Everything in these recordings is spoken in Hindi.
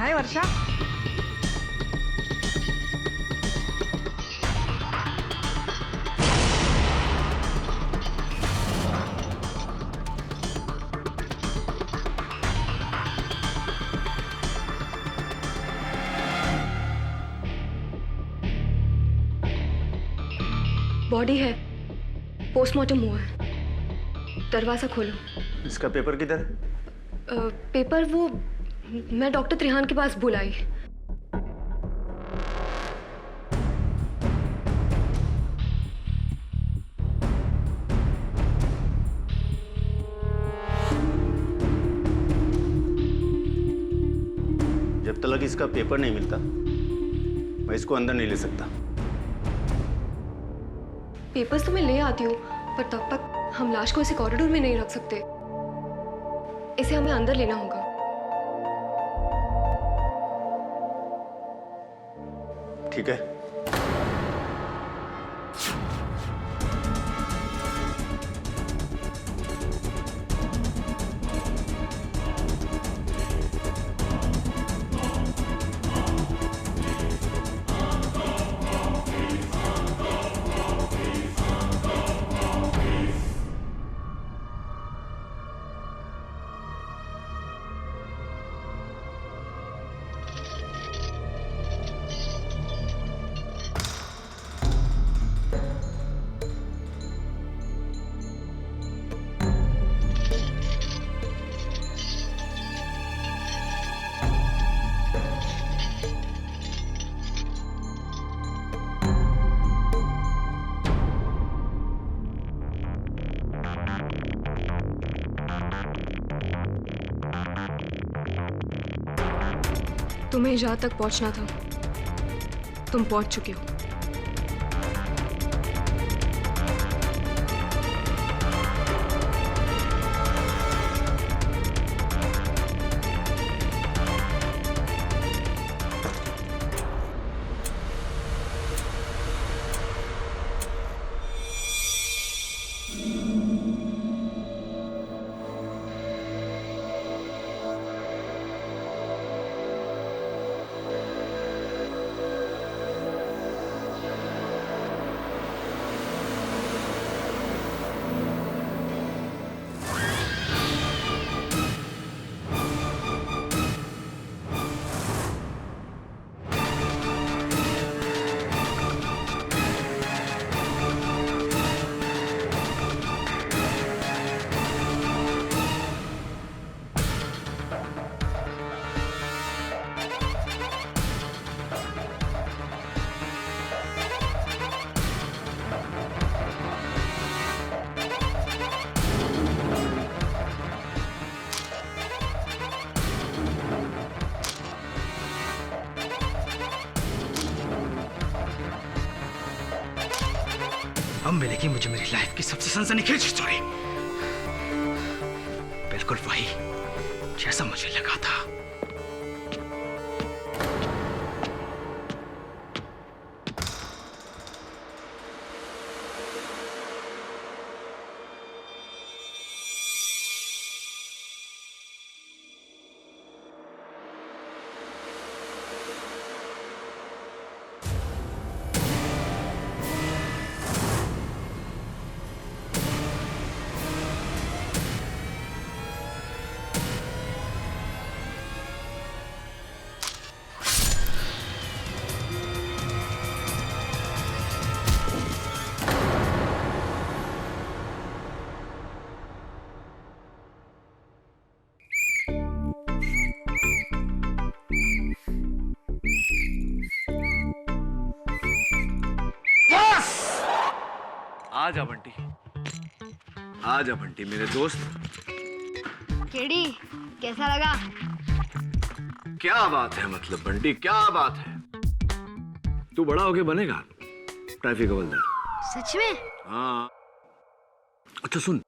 हाय वर्षा। बॉडी है, पोस्टमार्टम हुआ है। दरवाजा खोलो। इसका पेपर किधर है? पेपर वो मैं डॉक्टर त्रिहान के पास बुलाई। जब तक इसका पेपर नहीं मिलता मैं इसको अंदर नहीं ले सकता। पेपर्स तो मैं ले आती हूँ, पर तब तक हम लाश को ऐसे कॉरिडोर में नहीं रख सकते। इसे हमें अंदर लेना होगा। ठीक है। तुम्हें जहाँ तक पहुँचना था तुम पहुँच चुके हो। अब मिलेगी मुझे मेरी लाइफ की सबसे सनसनीखेज स्टोरी। बिल्कुल वही जैसा मुझे लगा था। आजा बंटी, आजा बंटी मेरे दोस्त। केडी, कैसा लगा? क्या बात है, मतलब बंटी क्या बात है। तू बड़ा होके बनेगा ट्रैफिक हवलदार। सच में? हाँ। अच्छा सुन,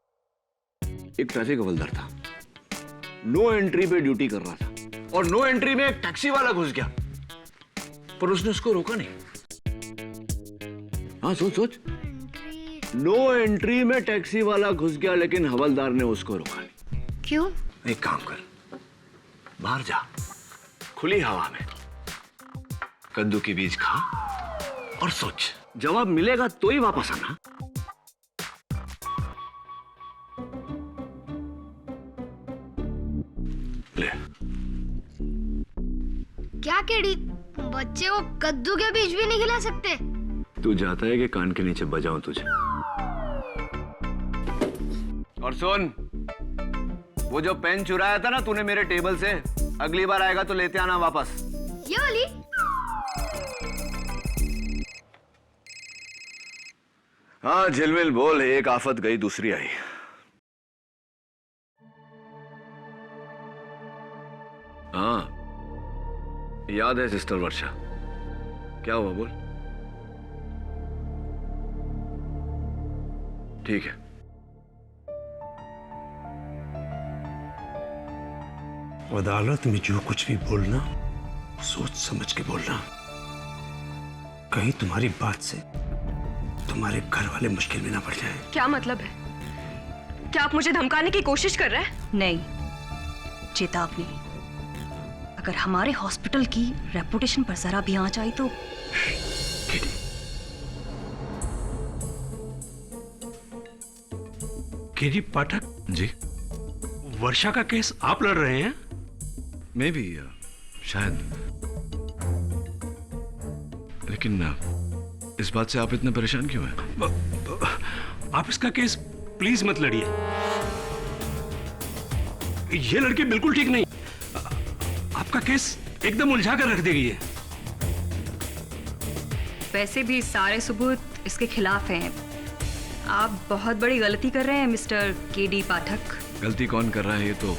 एक ट्रैफिक हवलदार था, नो एंट्री पे ड्यूटी कर रहा था और नो एंट्री में एक टैक्सी वाला घुस गया, पर उसने उसको रोका नहीं। हाँ सोच सोच, नो एंट्री में टैक्सी वाला घुस गया लेकिन हवलदार ने उसको रोका नहीं। क्यों? एक काम कर, बाहर जा, खुली हवा में कद्दू के बीज खा और सोच, जवाब मिलेगा तो ही वापस आना। ले। क्या केडी, बच्चे को कद्दू के बीज भी नहीं खिला सकते? तू जाता है कि कान के नीचे बजाऊं तुझे? और सुन, वो जो पेन चुराया था ना तूने मेरे टेबल से, अगली बार आएगा तो लेते आना वापस। ये वाली? हाँ झिलमिल बोल, एक आफत गई दूसरी आई। हाँ याद है सिस्टर वर्षा, क्या हुआ बोल। ठीक है, अदालत में जो कुछ भी बोलना सोच समझ के बोलना। कहीं तुम्हारी बात से तुम्हारे घर वाले मुश्किल में ना पड़ जाए। क्या मतलब है? क्या आप मुझे धमकाने की कोशिश कर रहे हैं? नहीं, चेतावनी। अगर हमारे हॉस्पिटल की रेपुटेशन पर जरा भी आंच आई तो। केडी पाठक जी। वर्षा का केस आप लड़ रहे हैं? मैं भी शायद, लेकिन इस बात से आप इतने परेशान क्यों हैं? आप इसका केस प्लीज मत लड़िए। ये लड़की बिल्कुल ठीक नहीं। आपका केस एकदम उलझा कर रख देगी ये। वैसे भी सारे सबूत इसके खिलाफ हैं। आप बहुत बड़ी गलती कर रहे हैं मिस्टर केडी पाठक। गलती कौन कर रहा है ये तो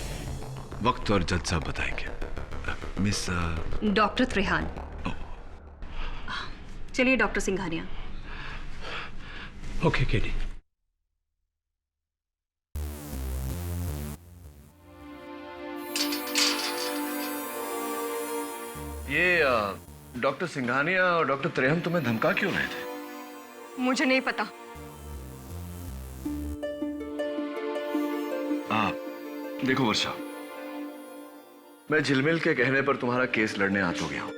वक्त और जज साहब बताएंगे। Miss doctor Trehan. चलिए डॉक्टर सिंघानिया। Okay KD. ये डॉक्टर सिंघानिया और डॉक्टर त्रेहन तुम्हें धमका क्यों रहे थे? मुझे नहीं पता। देखो वर्षा, मैं झिलमिल के कहने पर तुम्हारा केस लड़ने आ तो गया हूं,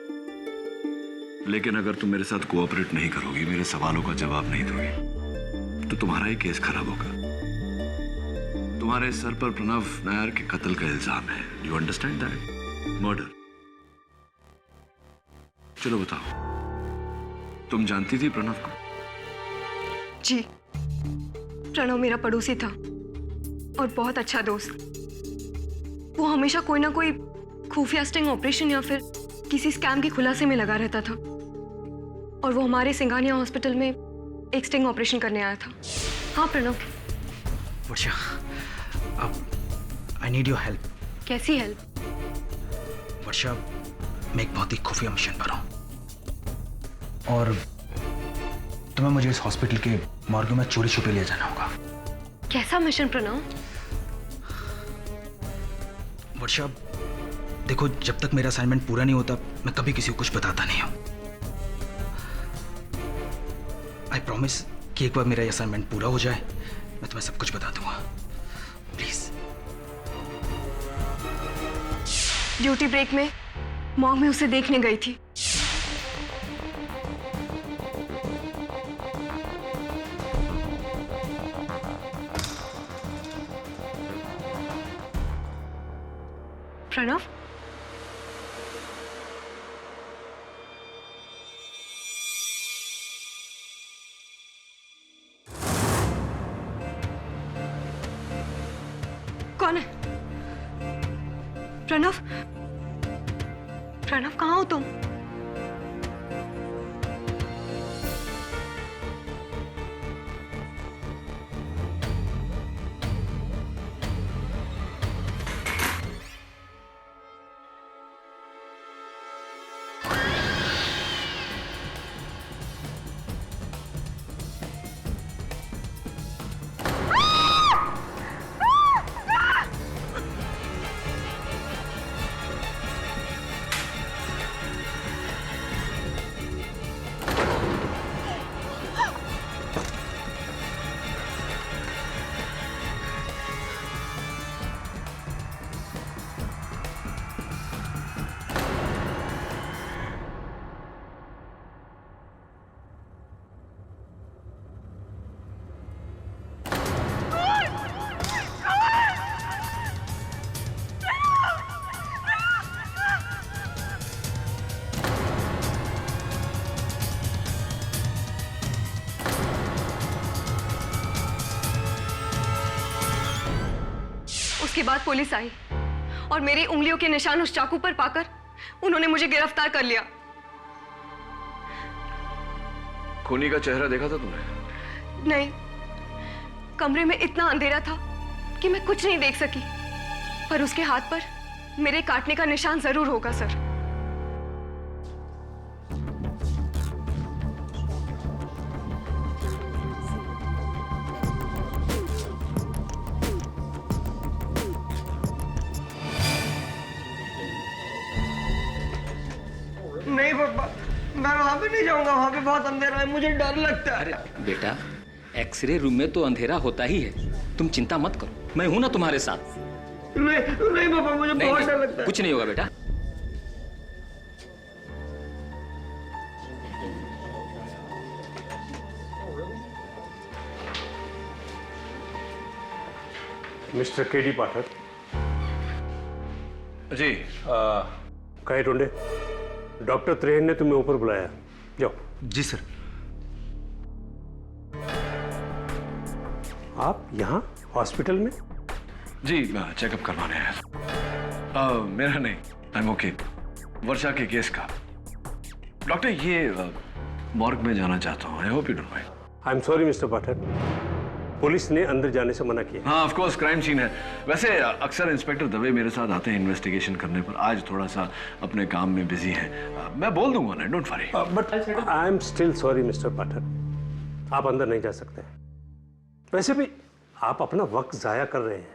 लेकिन अगर तुम मेरे साथ कोऑपरेट नहीं करोगी, मेरे सवालों का जवाब नहीं दोगी, तो तुम्हारा ही केस खराब होगा। तुम्हारे सर पर प्रणव नायर के कत्ल का इल्जाम है। You understand that? मर्डर। चलो बताओ, तुम जानती थी प्रणव को? जी, प्रणव मेरा पड़ोसी था और बहुत अच्छा दोस्त। वो हमेशा कोई ना कोई खुफिया स्टिंग ऑपरेशन या फिर किसी स्कैम के खुलासे में लगा रहता था, और वो हमारे सिंघानिया हॉस्पिटल में एक स्टिंग ऑपरेशन करने आया था। हाँ प्रणव। वर्षा, आई नीड योर हेल्प। कैसी हेल्प? वर्षा, मैं एक बहुत ही खुफिया मिशन पर हूं और तुम्हें मुझे इस हॉस्पिटल के मॉर्ग में चोरी छुपे ले जाना होगा। कैसा मिशन प्रणव? वर्षा, देखो, जब तक मेरा असाइनमेंट पूरा नहीं होता मैं कभी किसी को कुछ बताता नहीं हूं। आई प्रॉमिस कि एक बार मेरा असाइनमेंट पूरा हो जाए मैं तुम्हें सब कुछ बता दूंगा। प्लीज। ड्यूटी ब्रेक में मॉर्ग में उसे देखने गई थी। प्रणव, कौन है? प्रणव, प्रणव कहाँ हो तुम? उसके बाद पुलिस आई और मेरी उंगलियों के निशान उस चाकू पर पाकर उन्होंने मुझे गिरफ्तार कर लिया। खूनी का चेहरा देखा था तुमने? नहीं, कमरे में इतना अंधेरा था कि मैं कुछ नहीं देख सकी, पर उसके हाथ पर मेरे काटने का निशान जरूर होगा सर। नहीं पापा, मैं वहां पे नहीं जाऊंगा, वहां पे बहुत अंधेरा है, मुझे डर लगता है। बेटा, एक्सरे रूम में तो अंधेरा होता ही है, तुम चिंता मत करो, मैं हूं ना तुम्हारे साथ। नहीं पापा, मुझे बहुत डर लगता है। कुछ नहीं होगा बेटा। Mister KD Pathak ji. कहे टुंडे, डॉक्टर त्रेहन ने तुम्हें ऊपर बुलाया, जाओ। जी सर। आप यहाँ हॉस्पिटल में? जी चेकअप करवाने आया। मेरा नहीं, आई एम ओके। वर्षा के केस का। डॉक्टर ये मॉर्ग में जाना चाहता हूँ, I hope you don't mind. I am sorry mister Pathak, police ने अंदर जाने से मना किया। हाँ ऑफ कोर्स, क्राइम सीन है। वैसे अक्सर इंस्पेक्टर दवे मेरे साथ आते हैं इन्वेस्टिगेशन करने पर, आज थोड़ा सा अपने काम में बिजी हैं। मैं बोल दूंगा ना, don't worry. But I am still sorry mister Pathak, आप अंदर नहीं जा सकते। वैसे भी आप अपना वक्त जाया कर रहे हैं।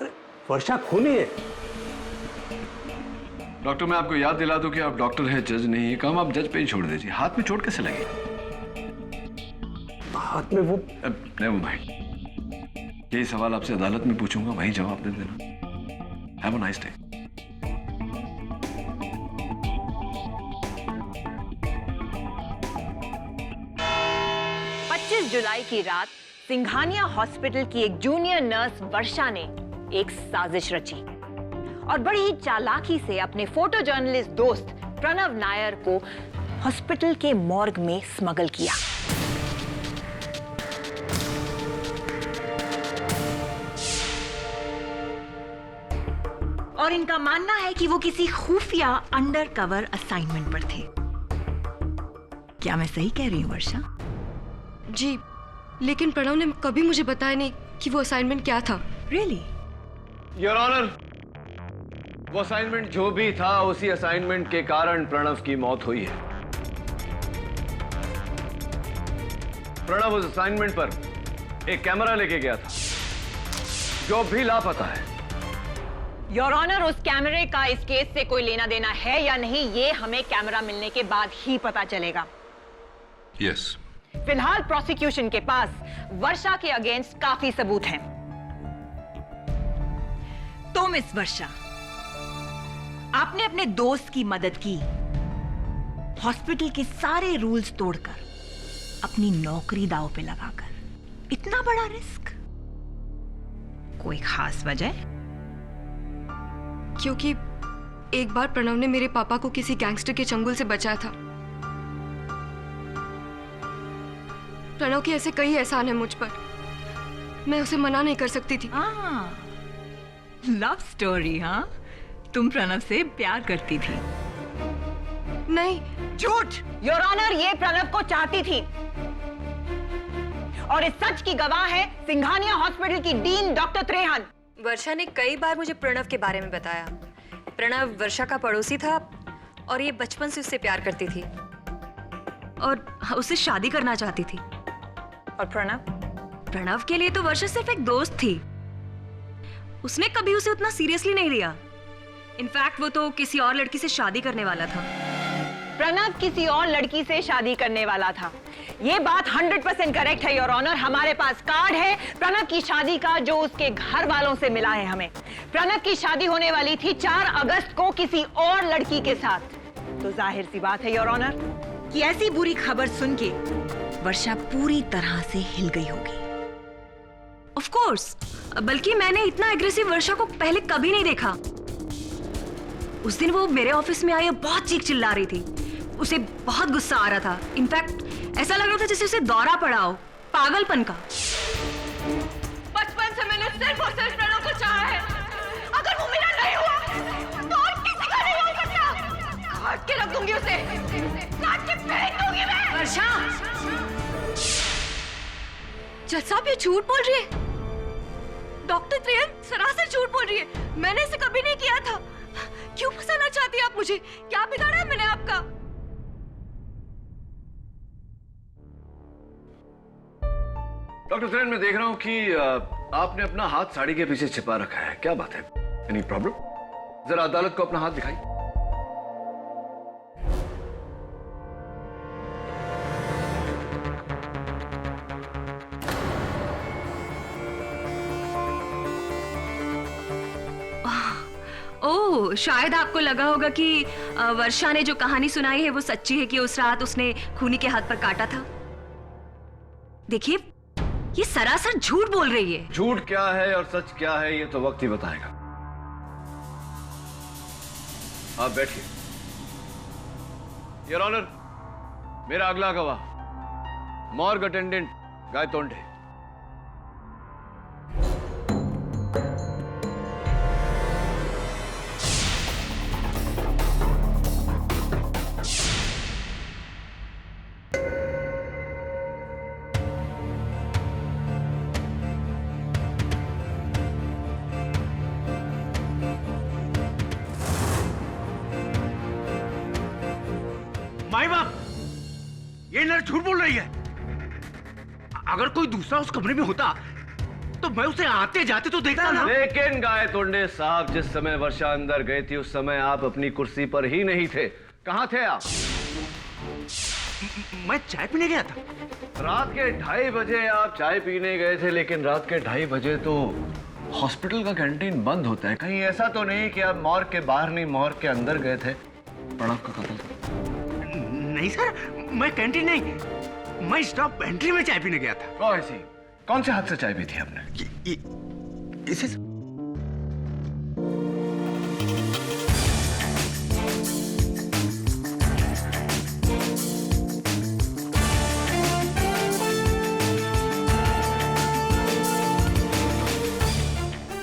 अरे वर्षा खूनी है। डॉक्टर मैं आपको याद दिला दूं कि आप डॉक्टर हैं, जज नहीं है। काम आप जज पे ही छोड़ दीजिए। हाथ में चोट कैसे लगी? हाथ में वो नेवर माइंड, यही सवाल आपसे अदालत में पूछूंगा, वहीं जवाब दे देना। Have a nice day. जुलाई की रात सिंघानिया हॉस्पिटल की एक जूनियर नर्स वर्षा ने एक साजिश रची और बड़ी ही चालाकी से अपने फोटो जर्नलिस्ट दोस्त प्रणव नायर को हॉस्पिटल के मॉर्ग में स्मगल किया। और इनका मानना है कि वो किसी खुफिया अंडरकवर असाइनमेंट पर थे। क्या मैं सही कह रही हूं वर्षा? जी, लेकिन प्रणव ने कभी मुझे बताया नहीं कि वो असाइनमेंट क्या था। Really? योर ऑनर, वो असाइनमेंट जो भी था, उसी असाइनमेंट के कारण प्रणव की मौत हुई है। प्रणव उस असाइनमेंट पर एक कैमरा लेके गया था जो भी लापता है। योर ऑनर, उस कैमरे का इस केस से कोई लेना देना है या नहीं, ये हमें कैमरा मिलने के बाद ही पता चलेगा। यस। फिलहाल प्रोसिक्यूशन के पास वर्षा के अगेंस्ट काफी सबूत हैं। तो मिस वर्षा, आपने अपने दोस्त की मदद की, हॉस्पिटल के सारे रूल्स तोड़कर, अपनी नौकरी दांव पे लगाकर। इतना बड़ा रिस्क? कोई खास वजह? क्योंकि एक बार प्रणव ने मेरे पापा को किसी गैंगस्टर के चंगुल से बचाया था। प्रणव के ऐसे कई एहसान है मुझ पर, मैं उसे मना नहीं कर सकती थी। Love story? हाँ, तुम प्रणव से प्यार करती थी? नहीं। झूठ! योर ऑनर, ये प्रणव को चाहती थी और इस सच की गवाह है सिंघानिया हॉस्पिटल की डीन डॉक्टर त्रेहन। वर्षा ने कई बार मुझे प्रणव के बारे में बताया। प्रणव वर्षा का पड़ोसी था और ये बचपन से उससे प्यार करती थी और उससे शादी करना चाहती थी। और प्रणव के लिए तो वर्षा सिर्फ एक दोस्त थी। उसने कभी उसे उतना सीरियसली नहीं लिया। इनफैक्ट वो तो किसी और लड़की से शादी करने वाला था। प्रणव किसी और लड़की से शादी करने वाला था, ये बात 100% करेक्ट है योर ऑनर। हमारे पास कार्ड है प्रणव की शादी का जो उसके घर वालों से मिला है हमें। प्रणव की शादी होने वाली थी 4 अगस्त को किसी और लड़की के साथ। तो जाहिर सी बात है योर ऑनर कि ऐसी बुरी खबर सुन के वर्षा पूरी तरह से हिल गई होगी। ऑफ कोर्स, बल्कि मैंने इतना एग्रेसिव वर्षा को पहले कभी नहीं देखा। उस दिन वो मेरे ऑफिस में आई और बहुत चीख चिल्ला रही थी। उसे बहुत गुस्सा आ रहा था। इनफैक्ट ऐसा लग रहा था जैसे उसे दौरा पड़ा हो, पागलपन का। बचपन से मैंने सिर्फ और सिर्फ प्रणव को चाहा है। झूठ बोल रही है। डॉक्टर त्रेहन सरासर झूठ बोल रही है। मैंने इसे कभी नहीं किया था। क्यों फंसाना चाहती हैं आप मुझे? क्या बिगाड़ा है मैंने आपका? डॉक्टर त्रेन, मैं देख रहा हूं कि आपने अपना हाथ साड़ी के पीछे छिपा रखा है। क्या बात है? Any problem? जरा अदालत को अपना हाथ दिखाइए। ओह, शायद आपको लगा होगा कि वर्षा ने जो कहानी सुनाई है वो सच्ची है कि उस रात उसने खूनी के हाथ पर काटा था। देखिए, ये सरासर झूठ बोल रही है। झूठ क्या है और सच क्या है ये तो वक्त ही बताएगा। आप बैठिए। योर ऑनर, मेरा अगला गवाह मॉर्ग अटेंडेंट गायतोंडे। माई बाप, ये नर झूठ बोल रही है। अगर कोई दूसरा उस कमरे में होता तो मैं उसे आते जाते तो देखता ना। लेकिन गायतोंडे साहब, जिस समय वर्षा अंदर गई थी उस समय आप अपनी कुर्सी पर ही नहीं थे। कहां थे आप? मैं चाय पीने गया था। रात के 2:30 बजे आप चाय पीने गए थे, लेकिन रात के 2:30 बजे तो हॉस्पिटल का कैंटीन बंद होता है। कहीं ऐसा तो नहीं कि आप मॉर्ग के बाहर नहीं मॉर्ग के अंदर गए थे? प्रणव का कत्ल। नहीं सर, मैं कैंटीन नहीं, मैं स्टॉप एंट्री में चाय पीने गया था। ऐसी कौन से हाथ से चाय पी थी आपने? इसे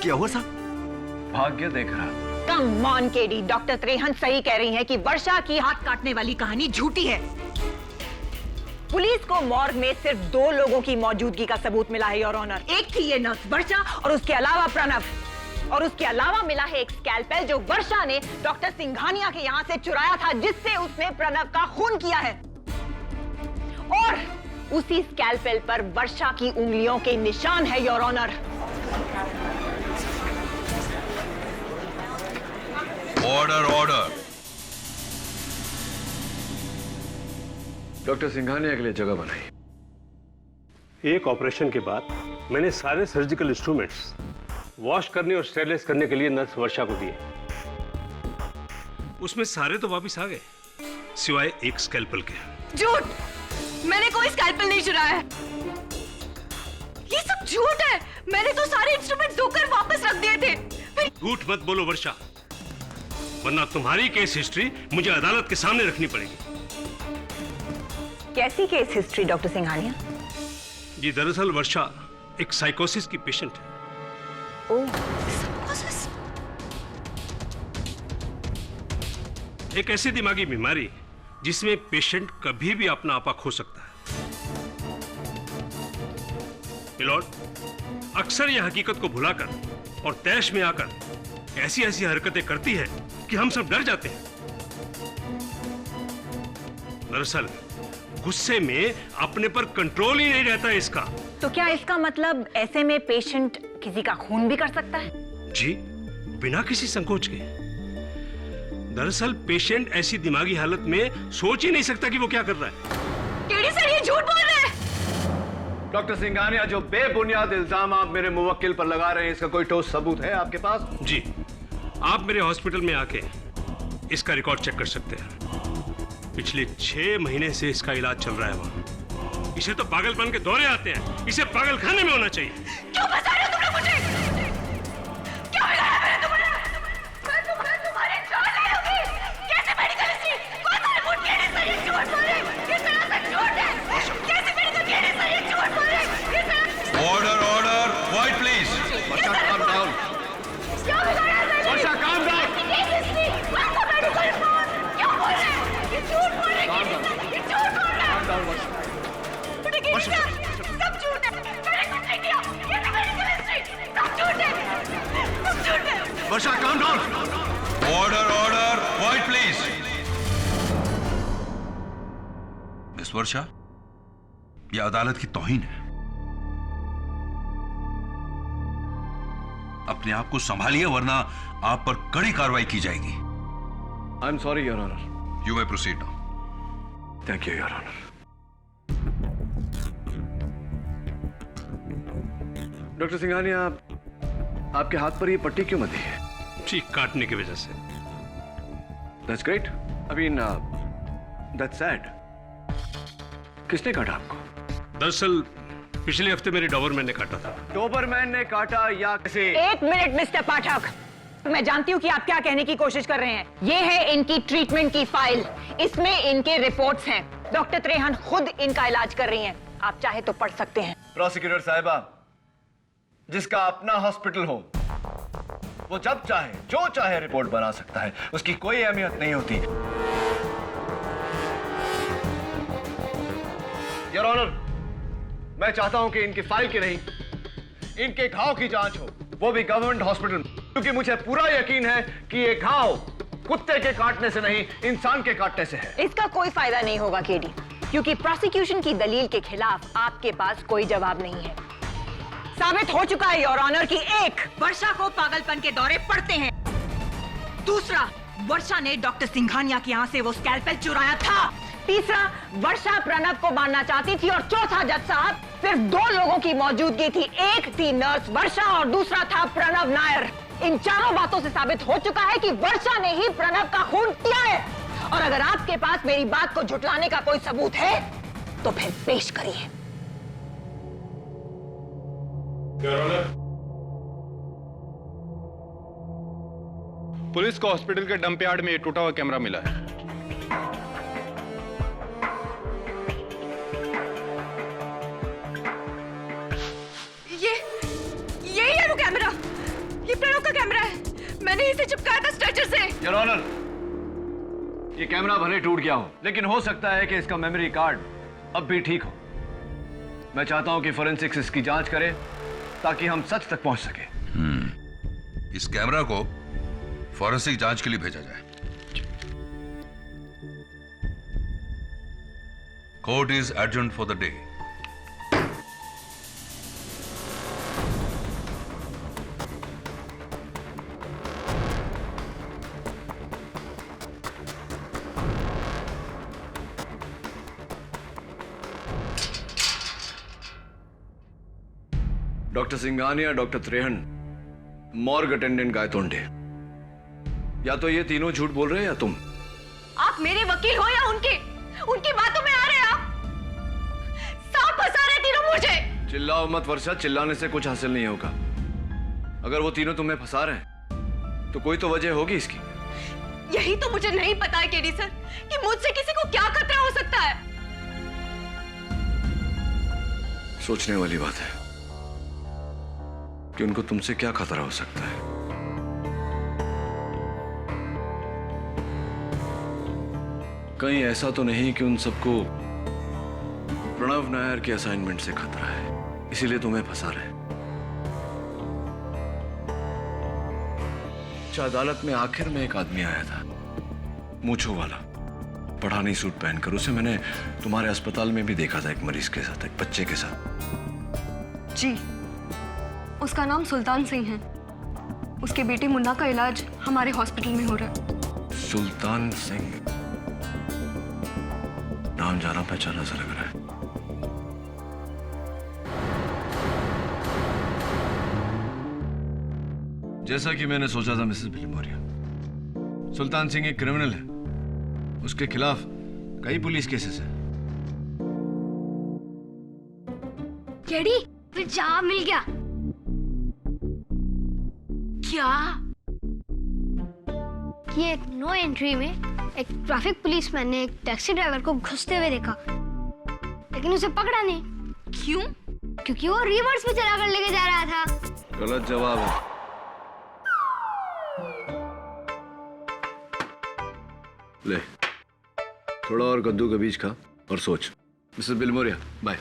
क्या हुआ साहब? भाग्य देख रहा। Come on KD, doctor Trehan सही कह रही हैं कि वर्षा की हाथ काटने वाली कहानी झूठी है। पुलिस को मॉर्ग में सिर्फ 2 लोगों की मौजूदगी का सबूत मिला है, योर ऑनर। एक थी ये नर्स वर्षा और उसके अलावा प्रणव। और उसके अलावा मिला है एक स्कैल्पेल जो वर्षा ने डॉक्टर सिंघानिया के यहाँ से चुराया था, जिससे उसने प्रणव का खून किया है। और उसी स्कैल्पेल पर वर्षा की उंगलियों के निशान है, your honour. Order order. Doctor Singhania के लिए जगह बनाई। एक ऑपरेशन के बाद मैंने सारे सर्जिकल इंस्ट्रूमेंट्स वॉश करने और स्टेरलाइज करने के लिए नर्स वर्षा को दिए। उसमें सारे तो वापस आ गए, सिवाय एक स्कैल्पल के। झूठ! मैंने कोई स्कैल्पल नहीं चुराया है। ये सब झूठ है। मैंने तो सारे इंस्ट्रूमेंट्स धोकर वापस रख दिए थे। झूठ मत बोलो वर्षा, वरना तुम्हारी केस हिस्ट्री मुझे अदालत के सामने रखनी पड़ेगी। कैसी केस हिस्ट्री डॉक्टर सिंघानिया? जी, दरअसल वर्षा एक साइकोसिस की पेशेंट है। ओह, साइकोसिस? एक ऐसी दिमागी बीमारी जिसमें पेशेंट कभी भी अपना आपा खो सकता है। मिलॉर्ड, अक्सर यह हकीकत को भुलाकर और तैश में आकर ऐसी ऐसी हरकतें करती है कि हम सब डर जाते हैं। दरअसल गुस्से में अपने पर कंट्रोल ही नहीं रहता है इसका। तो क्या इसका मतलब ऐसे में पेशेंट किसी का खून भी कर सकता है? जी, बिना किसी संकोच के। दरअसल पेशेंट ऐसी दिमागी हालत में सोच ही नहीं सकता कि वो क्या कर रहा है। केडी सर, ये झूठ बोल रहे हैं। डॉक्टर सिंघानिया, जो बेबुनियाद इल्जाम आप मेरे मुवक्किल पर लगा रहे हैं, इसका कोई ठोस सबूत है आपके पास? जी, आप मेरे हॉस्पिटल में आके इसका रिकॉर्ड चेक कर सकते हैं। पिछले 6 महीने से इसका इलाज चल रहा है वहाँ। इसे तो पागलपन के दौरे आते हैं, इसे पागलखाने में होना चाहिए। क्यों फंसा रहे हो तुम लोग मुझे? क्या बिगाड़ा मैंने तुम्हारा? मैं तुम्हारी जान ले लूंगी। कैसे मेडिकल हिस्ट्री? कौन सा रिपोर्ट? केडी सर, ये झूठ बोल रहे हैं। ये सरासर झूठ है। कैसे मेडिकल? केडी सर, ये झूठ बोल रहे हैं। ये सरासर। Order order, quiet please. Varsha, calm down। क्या बिगाड़ा है मैंने? वर्षा, calm down। केडी हिस्ट्री, कौन सा मेडिकल रिपोर्ट? क्या बोल रहे हैं? ये झूठ बोल रहे हैं। ये झूठ बोल रहे हैं। सब झूठ है। मैंने कुछ नहीं किया। Varsha calm down. Order order quiet please. Miss Varsha, यह अदालत की तौहीन है। अपने आप को संभालिए वरना आप पर कड़ी कार्रवाई की जाएगी। I am sorry your honour. You may proceed now. Thank you your honour. Doctor Singhania, आपके हाथ पर ये पट्टी क्यों बंधी है? चीख काटने की वजह से। That's great. I mean that's sad. किसने काटा आपको? दरअसल पिछले हफ्ते मेरे डॉबरमैन ने काटा था। डोबरमैन ने काटा या किसी? एक मिनट मिस्टर पाठक, मैं जानती हूँ कि आप क्या कहने की कोशिश कर रहे हैं। ये है इनकी ट्रीटमेंट की फाइल, इसमें इनके रिपोर्ट्स हैं। डॉक्टर त्रेहन खुद इनका इलाज कर रही हैं। आप चाहे तो पढ़ सकते हैं। प्रोसिक्यूटर साहिबा, जिसका अपना हॉस्पिटल हो वो जब चाहे जो चाहे रिपोर्ट बना सकता है, उसकी कोई अहमियत नहीं होती। योर ऑनर, मैं चाहता हूं कि इनकी फाइल की नहीं, इनके घाव की जांच हो, वो भी गवर्नमेंट हॉस्पिटल, क्योंकि मुझे पूरा यकीन है कि ये घाव कुत्ते के काटने से नहीं, इंसान के काटने से है। इसका कोई फायदा नहीं होगा केडी, क्योंकि प्रोसिक्यूशन की दलील के खिलाफ आपके पास कोई जवाब नहीं है। साबित हो चुका है योर ऑनर कि एक, वर्षा को पागलपन के दौरे पड़ते हैं। दूसरा, वर्षा ने डॉक्टर सिंघानिया के यहाँ से वो स्कैल्पेल चुराया था। तीसरा, वर्षा प्रणव को मारना चाहती थी। और चौथा जज साहब, सिर्फ 2 लोगों की मौजूदगी थी। एक थी नर्स वर्षा और दूसरा था प्रणव नायर। इन चारों बातों से साबित हो चुका है कि वर्षा ने ही प्रणव का खून किया है। और अगर आपके पास मेरी बात को झुटलाने का कोई सबूत है तो फिर पेश करिए। पुलिस को हॉस्पिटल के डंप यार्ड में टूटा हुआ कैमरा मिला है। ये है वो कैमरा। ये प्रणव का कैमरा है। मैंने इसे चिपकाया था स्ट्रेचर से। योर ऑनर, ये कैमरा भले टूट गया हो, लेकिन हो सकता है कि इसका मेमोरी कार्ड अब भी ठीक हो। मैं चाहता हूं कि फोरेंसिक्स इसकी जांच करे ताकि हम सच तक पहुंच सके। इस कैमरा को फॉरेंसिक जांच के लिए भेजा जाए। Court is adjourned for the day. Doctor Singhania, doctor Trehan, morgue attendant Gaitonde, या तो ये तीनों झूठ बोल रहे हैं या तुम। आप मेरे वकील हो या उनकी बातों में आ रहे हैं। आप सांप फंसा रहे तीनों मुझे। चिल्लाओ मत वर्षा, चिल्लाने से कुछ हासिल नहीं होगा। अगर वो तीनों तुम्हें फंसा रहे हैं तो कोई तो वजह होगी इसकी। यही तो मुझे नहीं पता है केडी सर कि मुझसे किसी को क्या खतरा हो सकता है। सोचने वाली बात है कि उनको तुमसे क्या खतरा हो सकता है। कहीं ऐसा तो नहीं कि उन सबको प्रणव नायर के असाइनमेंट से खतरा है, इसीलिए तुम्हें फंसा रहे। अदालत में आखिर में एक आदमी आया था, मूंछों वाला, पठानी सूट पहनकर। उसे मैंने तुम्हारे अस्पताल में भी देखा था, एक मरीज के साथ, एक बच्चे के साथ। जी, उसका नाम सुल्तान सिंह है। उसके बेटे मुन्ना का इलाज हमारे हॉस्पिटल में हो रहा है। सुल्तान सिंह, नाम जाना पहचाना सा लग रहा है। जैसा कि मैंने सोचा था मिसेस बिलिमोरिया, सुल्तान सिंह एक क्रिमिनल है। उसके खिलाफ कई पुलिस केसेस हैं। केडी, फिर जवाब मिल गया। क्या? कि एक नो एंट्री में एक ट्रैफिक पुलिसमैन ने एक टैक्सी ड्राइवर को घुसते हुए देखा, लेकिन उसे पकड़ा नहीं। क्यों? क्योंकि वो रिवर्स में चलाकर लेके जा रहा था। गलत जवाब है। ले, थोड़ा और कद्दू का बीज खा और सोच। Mrs Bilimoria, bye.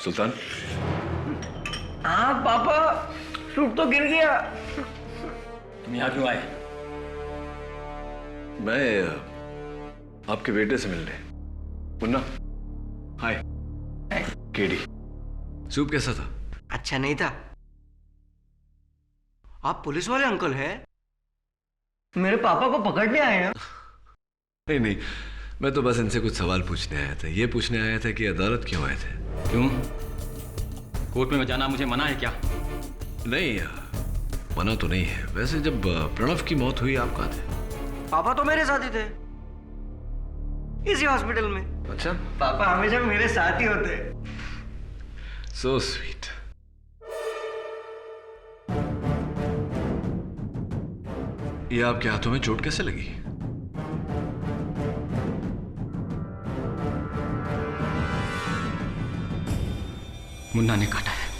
सुल्तान, हाँ पापा, सूट तो गिर गया। तुम यहाँ क्यों आए? मैं आपके बेटे से मिलने। मुन्ना, हाय। केडी, सूप कैसा था? अच्छा नहीं था। आप पुलिस वाले अंकल हैं? मेरे पापा को पकड़ने आए हैं? नहीं नहीं, मैं तो बस इनसे कुछ सवाल पूछने आया था। ये पूछने आया था कि अदालत क्यों आए थे? क्यों? कोर्ट में जाना मुझे मना है क्या? नहीं, मना तो नहीं है। वैसे जब प्रणव की मौत हुई आप कहाँ थे? पापा तो मेरे साथ ही थे, इसी हॉस्पिटल में। अच्छा, पापा हमेशा मेरे साथ ही होते। So sweet. ये आपके हाथों में चोट कैसे लगी? मुन्ना ने काटा है।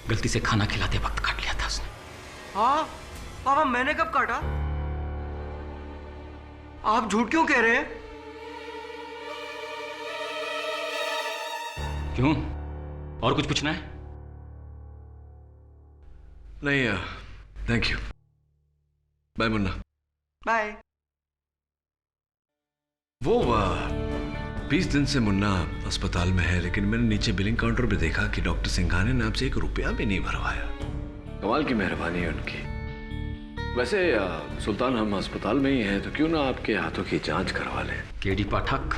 गलती से खाना खिलाते वक्त काट लिया था उसने। हाँ पापा, मैंने कब काटा? आप झूठ क्यों कह रहे हैं? क्यों? और कुछ पूछना है? नहीं, thank you. Bye Munna. Bye. वो 20 दिन से मुन्ना अस्पताल में है, लेकिन मैंने नीचे बिलिंग काउंटर पे देखा कि डॉक्टर सिंघानिया ने आपसे 1 रुपया भी नहीं भरवाया। कमाल की मेहरबानी है उनकी। वैसे सुल्तान, हम अस्पताल में ही हैं, तो क्यों ना आपके हाथों की जांच करवा लें? केडी पाठक,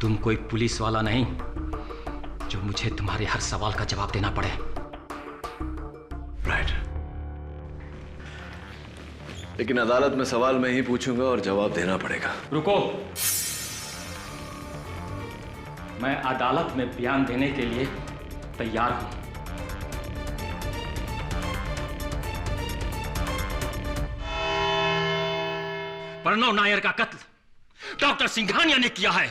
तुम कोई पुलिस वाला नहीं जो मुझे तुम्हारे हर सवाल का जवाब देना पड़े। राइट। लेकिन अदालत में सवाल मैं ही पूछूंगा और जवाब देना पड़ेगा। रुको, मैं अदालत में बयान देने के लिए तैयार हूं। प्रणव नायर का कत्ल डॉक्टर सिंघानिया ने किया है।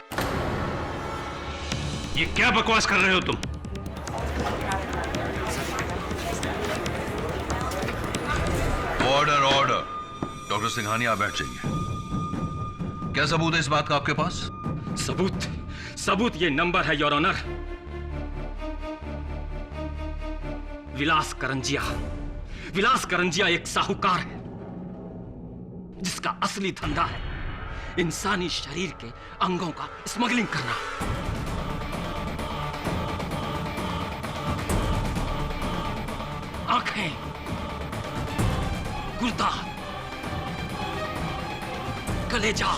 ये क्या बकवास कर रहे हो तुम? Order order. डॉक्टर सिंघानिया, आप बैठ जाइए। क्या सबूत है इस बात का आपके पास? सबूत ये नंबर है योर ऑनर। विलास करंजिया एक साहूकार है जिसका असली धंधा है इंसानी शरीर के अंगों का स्मगलिंग करना। आंखें, गुर्दा, कलेजा।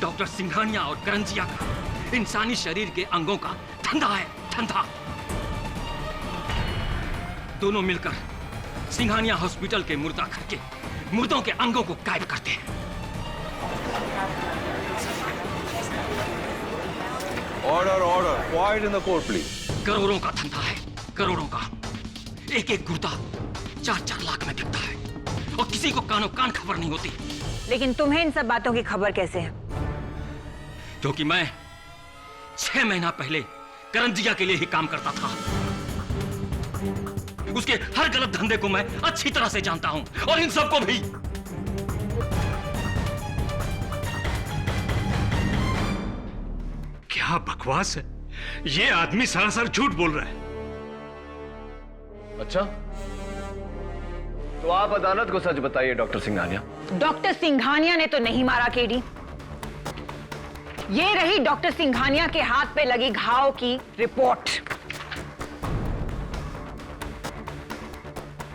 डॉक्टर सिंघानिया और करंजिया का इंसानी शरीर के अंगों का धंधा है, धंधा। दोनों मिलकर सिंघानिया हॉस्पिटल के मुर्दा घर के मुर्दों के अंगों को गायब करते हैं। Order order. Quite in the court please. करोड़ों का धंधा है, करोड़ों का। एक एक गुर्दा 4-4 लाख में बिकता है और किसी को कानो कान खबर नहीं होती। लेकिन तुम्हें इन सब बातों की खबर कैसे है? क्योंकि मैं 6 महीना पहले करंजिया के लिए ही काम करता था। उसके हर गलत धंधे को मैं अच्छी तरह से जानता हूं और इन सबको भी। क्या बकवास है? ये आदमी सरासर झूठ बोल रहा है। अच्छा, तो आप अदालत को सच बताइए डॉक्टर सिंघानिया। डॉक्टर सिंघानिया ने तो नहीं मारा केडी। ये रही डॉक्टर सिंघानिया के हाथ पे लगी घाव की रिपोर्ट।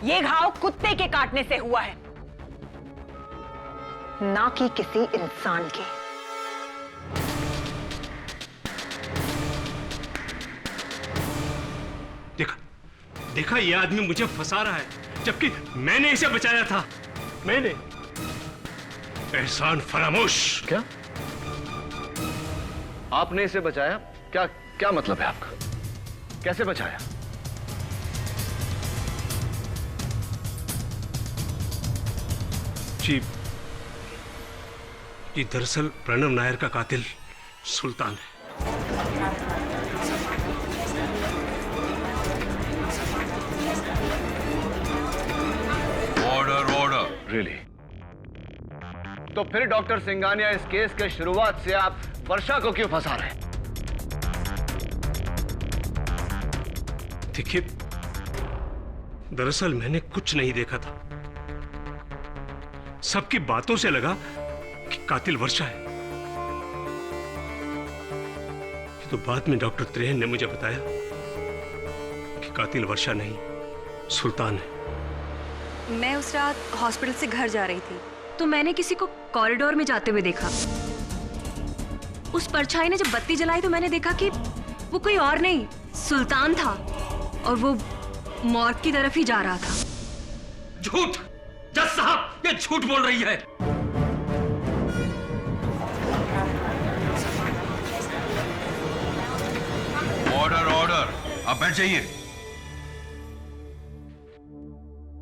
ये घाव कुत्ते के काटने से हुआ है, ना कि किसी इंसान के। देखा, ये आदमी मुझे फंसा रहा है, जबकि मैंने इसे बचाया था। मैंने। एहसान फरामोश। क्या? आपने इसे बचाया? क्या मतलब है आपका? कैसे बचाया? जी, दरअसल प्रणव नायर का कातिल सुल्तान है। Order order. रियली? तो फिर डॉक्टर सिंघानिया, इस केस के शुरुआत से आप वर्षा को क्यों फंसा रहे? देखिए, दरअसल मैंने कुछ नहीं देखा था। सबकी बातों से लगा कि कातिल वर्षा है। तो बाद में डॉक्टर त्रेहन ने मुझे बताया कि कातिल वर्षा नहीं, सुल्तान है। मैं उस रात हॉस्पिटल से घर जा रही थी तो मैंने किसी को कॉरिडोर में जाते हुए देखा। उस परछाई ने जब बत्ती जलाई तो मैंने देखा कि वो कोई और नहीं, सुल्तान था और वो मॉर्ग की तरफ ही जा रहा था। झूठ! जज साहब, ये झूठ बोल रही है। ऑर्डर ऑर्डर, आप बैठ जाइए।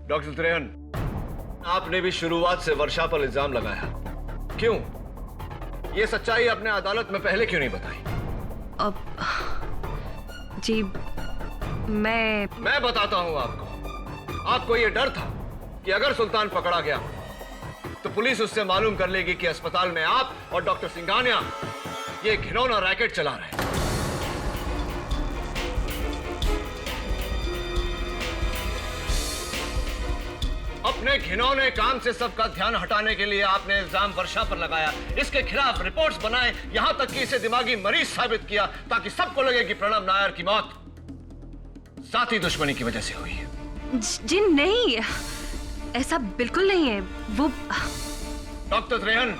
डॉक्टर त्रेहन, आपने भी शुरुआत से वर्षा पर इल्जाम लगाया। क्यों? ये सच्चाई आपने अदालत में पहले क्यों नहीं बताई? अब जी मैं बताता हूं आपको। आपको ये डर था कि अगर सुल्तान पकड़ा गया तो पुलिस उससे मालूम कर लेगी कि अस्पताल में आप और डॉक्टर सिंघानिया ये घिनौना रैकेट चला रहे हैं। अपने घिनौने काम से सबका ध्यान हटाने के लिए आपने इल्जाम वर्षा पर लगाया, इसके खिलाफ रिपोर्ट्स बनाए, यहां तक कि इसे दिमागी मरीज साबित किया ताकि सबको लगे कि प्रणव नायर की मौत साथी दुश्मनी की वजह से हुई है। जी नहीं, ऐसा बिल्कुल नहीं है। वो डॉक्टर त्रेहन,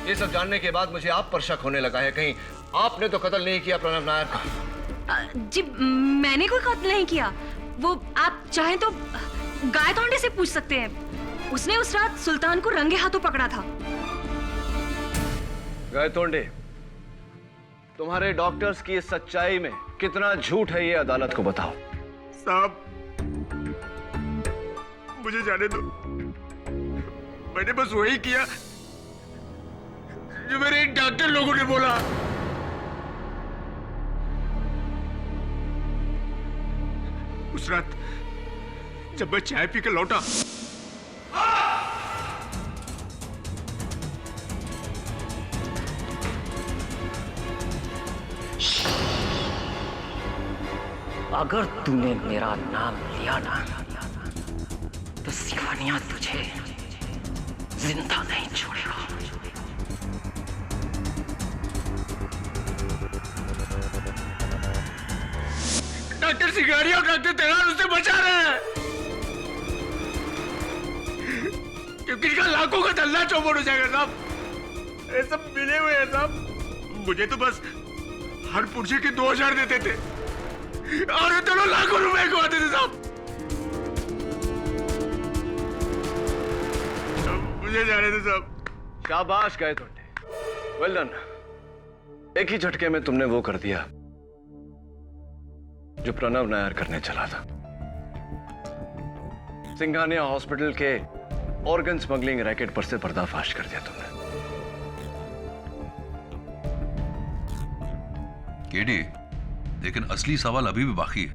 ये सब जानने के बाद मुझे आप पर शक होने लगा है। कहीं आपने तो कत्ल नहीं किया प्रणव नायर का? जी मैंने कोई कत्ल नहीं किया। वो आप चाहें तो गायतोंडे से पूछ सकते हैं। उसने उस रात सुल्तान को रंगे हाथों पकड़ा था। गायतोंडे, तुम्हारे डॉक्टर्स की इस सच्चाई में कितना झूठ है ये अदालत को बताओ। साहब, मुझे जाने दो। मैंने बस वही किया जो मेरे डॉक्टर लोगों ने बोला। उस रात जब मैं चाय पी के लौटा अगर तूने मेरा नाम लिया ना तो सिंघानिया तुझे जिंदा नहीं छोड़ेगा। डॉक्टर सिंघानिया और डॉक्टर त्रेहन उससे बचा रहे हैं क्योंकि इनका लाखों का धंधा चौपट हो जाएगा साहब। ये सब मिले हुए हैं साहब। मुझे तो बस हर पुर्जे के 2000 देते थे और ये दोनों लाखों रुपए कमाते थे साहब। मुझे जाने दे साहब। शाबाश गायतोंडे, वेल डन। एक ही झटके में तुमने वो कर दिया जो प्रणव नायर करने चला था। सिंघानिया हॉस्पिटल के ऑर्गन स्मगलिंग रैकेट पर से पर्दाफाश कर दिया तुमने। केडी, लेकिन असली सवाल अभी भी बाकी है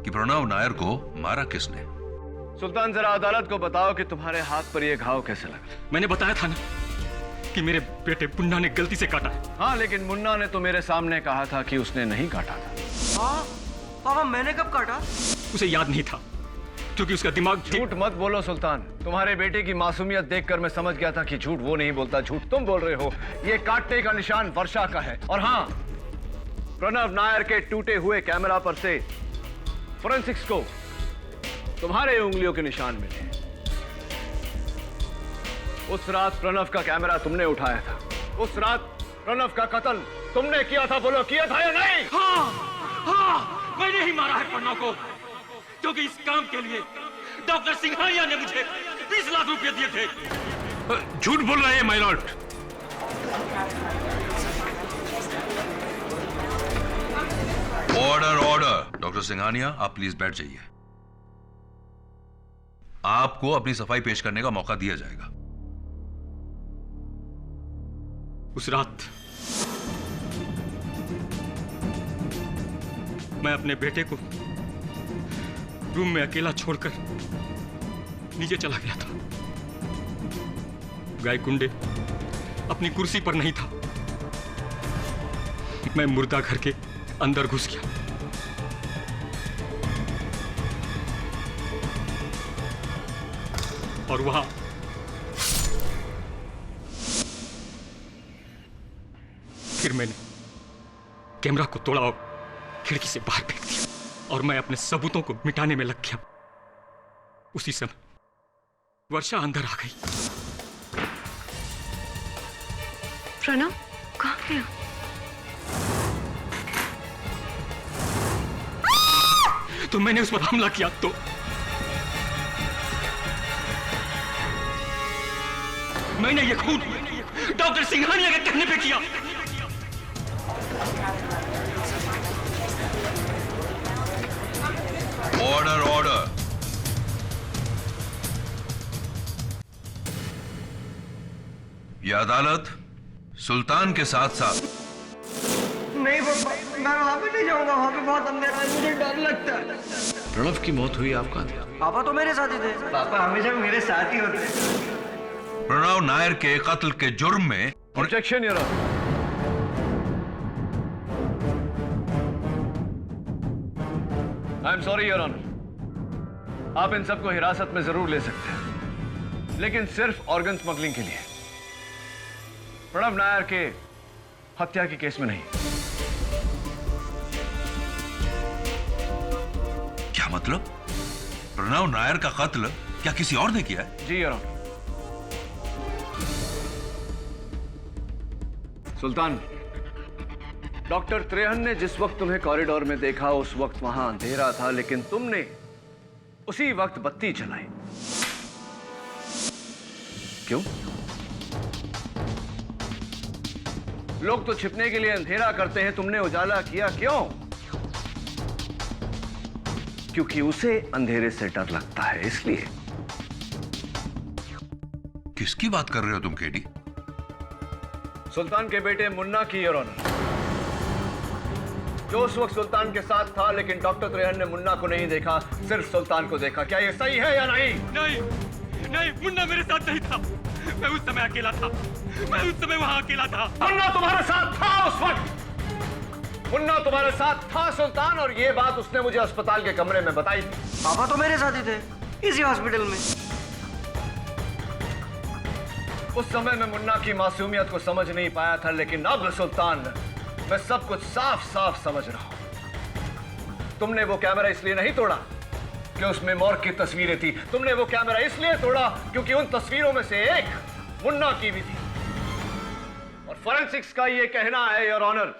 कि प्रणव नायर को मारा किसने? सुल्तान, जरा अदालत को बताओ कि तुम्हारे हाथ पर यह घाव कैसे लगा? मैंने बताया था ना कि मेरे बेटे मुन्ना ने गलती से काटा है। हाँ, लेकिन मुन्ना ने तो मेरे सामने कहा था कि उसने नहीं काटा था। हाँ पापा, मैंने कब काटा? उसे याद नहीं था क्योंकि उसका दिमाग। झूठ मत बोलो सुल्तान। तुम्हारे बेटे की मासूमियत देखकर मैं समझ गया था कि झूठ वो नहीं बोलता, झूठ तुम बोल रहे हो। ये काटने का निशान वर्षा का है। और हाँ, प्रणव नायर के टूटे हुए कैमरा पर से फोरेंसिक्स को तुम्हारे उंगलियों के निशान मिले। उस रात प्रणव का कैमरा तुमने उठाया था। उस रात प्रणव का कत्ल तुमने किया था। बोलो, किया था या नहीं? हाँ, मैंने ही मारा है प्रणव को क्योंकि इस काम के लिए डॉक्टर सिंघानिया ने मुझे 20 लाख रुपए दिए थे। झूठ बोल रहे हैं my Lord. Order order. Doctor Singhania, आप प्लीज बैठ जाइए। आपको अपनी सफाई पेश करने का मौका दिया जाएगा। उस रात मैं अपने बेटे को रूम में अकेला छोड़कर नीचे चला गया था। गायकुंडे अपनी कुर्सी पर नहीं था मैं मुर्दा घर के अंदर घुस गया। और वहां फिर मैंने कैमरा को तोड़ा और खिड़की से बाहर फेंक दिया और मैं अपने सबूतों को मिटाने में लग गया। उसी समय वर्षा अंदर आ गई। प्रणव कहाँ गया? तो मैंने उस पर हमला किया तो मैंने ये खून डॉक्टर सिंघानिया के कहने पे किया। Order order. यह अदालत सुल्तान के साथ साथ नहीं पापा, मैं वहां पे नहीं जाऊंगा, वहां पे बहुत अंधेरा है, मुझे डर लगता है। प्रणव की मौत हुई आप कहाँ थे? पापा तो मेरे साथ ही थे। पापा हमेशा मेरे साथ ही होते। प्रणव नायर के कत्ल के जुर्म में objection your honour. I am sorry your honour. आप इन सबको हिरासत में जरूर ले सकते हैं, लेकिन सिर्फ ऑर्गन स्मगलिंग के लिए, प्रणव नायर के हत्या के केस में नहीं। क्या मतलब? प्रणव नायर का कत्ल क्या किसी और ने किया है? जी your honour. Sultan, doctor Trehan ने जिस वक्त तुम्हें कॉरिडोर में देखा उस वक्त वहां अंधेरा था, लेकिन तुमने उसी वक्त बत्ती जलाई। क्यों? लोग तो छिपने के लिए अंधेरा करते हैं, तुमने उजाला किया क्यों? क्योंकि उसे अंधेरे से डर लगता है, इसलिए। किसकी बात कर रहे हो तुम केडी? सुल्तान के बेटे मुन्ना की योर ऑनर, जो उस वक्त सुल्तान के साथ था, लेकिन डॉक्टर त्रेहन ने मुन्ना को नहीं देखा, सिर्फ सुल्तान को देखा। क्या ये सही है या नहीं? नहीं नहीं, मुन्ना मेरे साथ नहीं था। मैं उस समय अकेला था। मैं उस समय वहां अकेला था। मुन्ना तुम्हारे साथ था उस वक्त। मुन्ना तुम्हारे साथ था सुल्तान, और ये बात उसने मुझे अस्पताल के कमरे में बताई थी। पापा तो मेरे साथ ही थे, इसी हॉस्पिटल में। उस समय मैं मुन्ना की मासूमियत को समझ नहीं पाया था, लेकिन अब सुल्तान मैं सब कुछ साफ साफ समझ रहा हूं। तुमने वो कैमरा इसलिए नहीं तोड़ा कि उसमें मॉर्ग की तस्वीरें थी। तुमने वो कैमरा इसलिए तोड़ा क्योंकि उन तस्वीरों में से एक मुन्ना की भी थी। और फॉरेंसिक्स का ये कहना है योर ऑनर,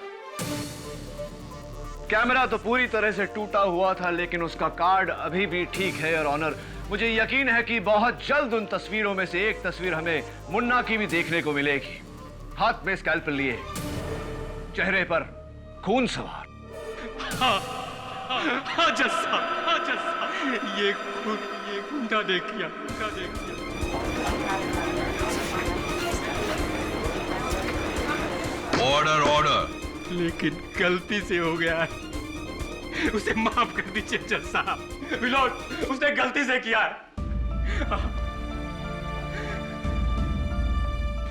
कैमरा तो पूरी तरह से टूटा हुआ था, लेकिन उसका कार्ड अभी भी ठीक है योर ऑनर। मुझे यकीन है कि बहुत जल्द उन तस्वीरों में से एक तस्वीर हमें मुन्ना की भी देखने को मिलेगी। हाथ में स्कैल्पेल लिए, चेहरे पर खून सवार। हाँ जस्सा, हाँ जस्सा, ये गुंडा ने किया, गुंडा ने किया। Order order. लेकिन गलती से हो गया है, उसे माफ कर दीजिए जज साहब। विनोद, उसने गलती से किया है।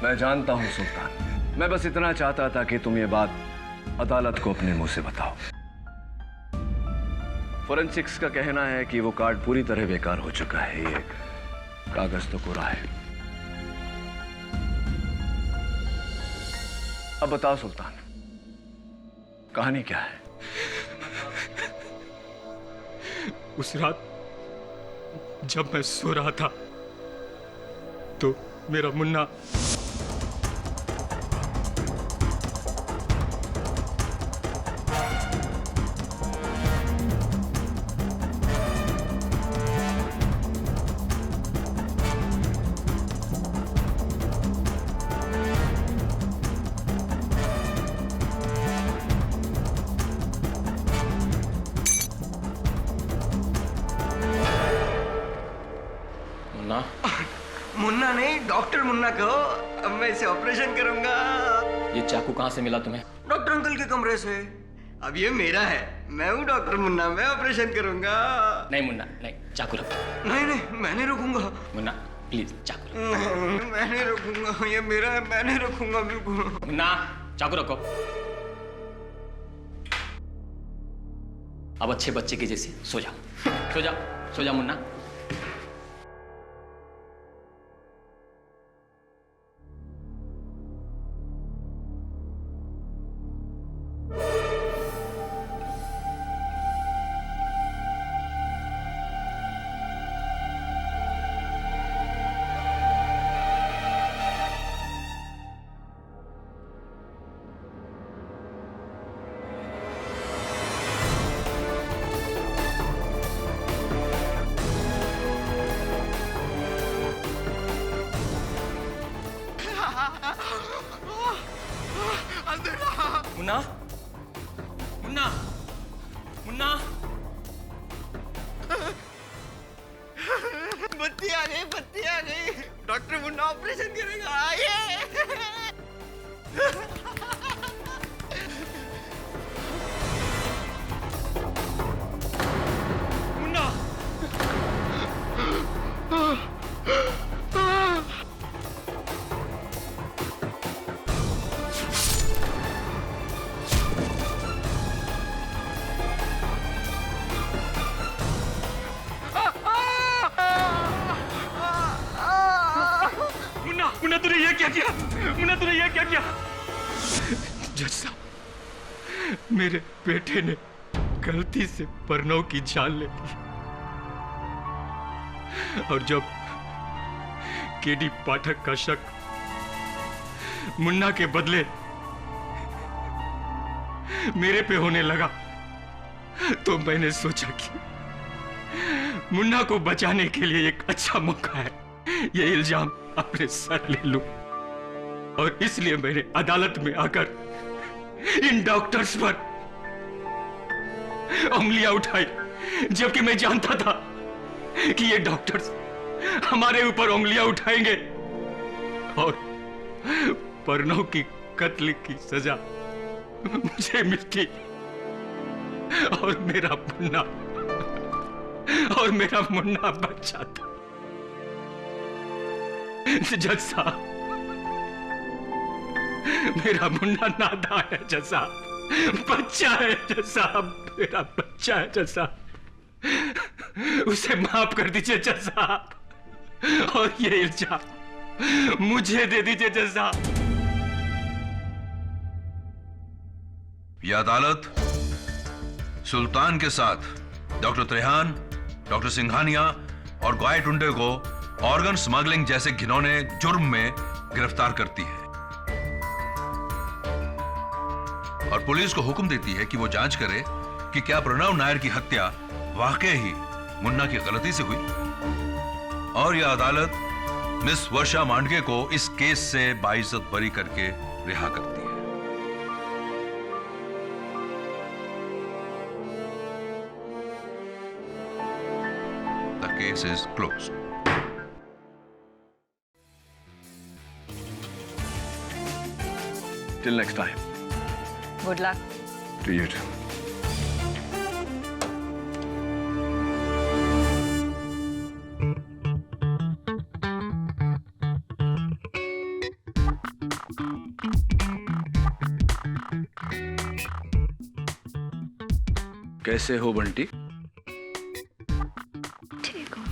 मैं जानता हूं सुल्तान, मैं बस इतना चाहता था कि तुम ये बात अदालत को अपने मुंह से बताओ। फोरेंसिक्स का कहना है कि वो कार्ड पूरी तरह बेकार हो चुका है, ये कागज तो कोरा है। अब बताओ सुल्तान, कहानी क्या है? उस रात जब मैं सो रहा था तो मेरा मुन्ना मुन्ना नहीं, डॉक्टर मुन्ना कहो। अब मैं इसे ऑपरेशन करूंगा। ये चाकू कहाँ से मिला तुम्हें? डॉक्टर अंकल के कमरे से। अब ये मेरा है, मैं हूँ डॉक्टर मुन्ना, मैं ऑपरेशन करूंगा। नहीं मुन्ना, नहीं, चाकू रखो। नहीं नहीं, मैं नहीं रखूंगा। मुन्ना प्लीज चाकू रखो। मैं नहीं रखूंगा, ये मेरा है, मैं नहीं रखूंगा बिल्कुल। मुन्ना चाकू रखो। अब अच्छे बच्चे के जैसे सो जाओ, सो जाओ, सो जाओ मुन्ना। मुन्ना, मुन्ना, मुन्ना, बत्ती आ गई, बत्ती आ गई। डॉक्टर मुन्ना ऑपरेशन करेगा, आइए। मुन्ना, मुन्ना तूने ये क्या किया? मुन्ना तूने ये क्या किया? जज साहब, मेरे बेटे ने गलती से प्रणव की जान ले ली और जब केडी पाठक का शक मुन्ना के बदले मेरे पे होने लगा तो मैंने सोचा कि मुन्ना को बचाने के लिए एक अच्छा मौका है ये इल्जाम अपने सर ले लूं और इसलिए मैंने अदालत में आकर इन डॉक्टर्स पर उंगलियां उठाई, जबकि मैं जानता था कि ये डॉक्टर्स हमारे ऊपर उंगलियां उठाएंगे और प्रणव की कत्ल की सजा मुझे मिलती और मेरा मुन्ना बच जाता। जज साहब, मेरा मुन्ना नादान है जज साहब, बच्चा है जज साहब, मेरा बच्चा है जज साहब, उसे माफ कर दीजिए जज साहब और ये इल्जाम मुझे दे दीजिए जज साहब। यह अदालत सुल्तान के साथ डॉक्टर त्रेहान, डॉक्टर सिंघानिया और गॉय टुंडे को ऑर्गन स्मगलिंग जैसे घिनौने जुर्म में गिरफ्तार करती है और पुलिस को हुक्म देती है कि वो जांच करे कि क्या प्रणव नायर की हत्या वाकई ही मुन्ना की गलती से हुई। और यह अदालत मिस वर्षा मांडके को इस केस से बाइज्जत बरी करके रिहा करती है। The case is closed. Till next time. Good luck. To you too. कैसे हो बंटी? ठीक हो।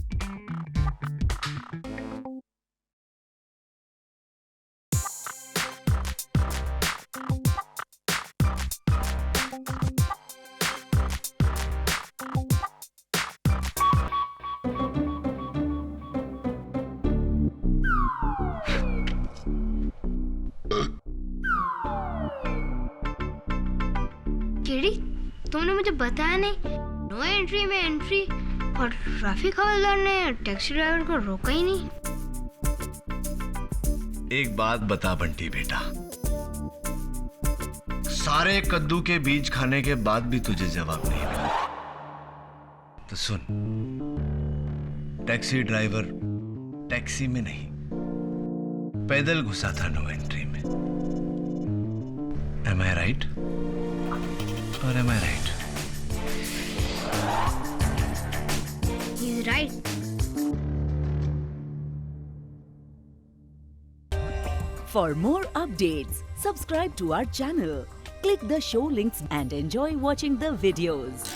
केडी, तुमने मुझे बताया नहीं। नो एंट्री में एंट्री और ट्रैफिक हवलदार ने टैक्सी ड्राइवर को रोका ही नहीं। एक बात बता बंटी बेटा, सारे कद्दू के बीज खाने के बाद भी तुझे जवाब नहीं मिला तो सुन, टैक्सी ड्राइवर टैक्सी में नहीं पैदल घुसा था नो एंट्री में। Am I right? Or am I right? He's right. For more updates, subscribe to our channel, click the show links and enjoy watching the videos.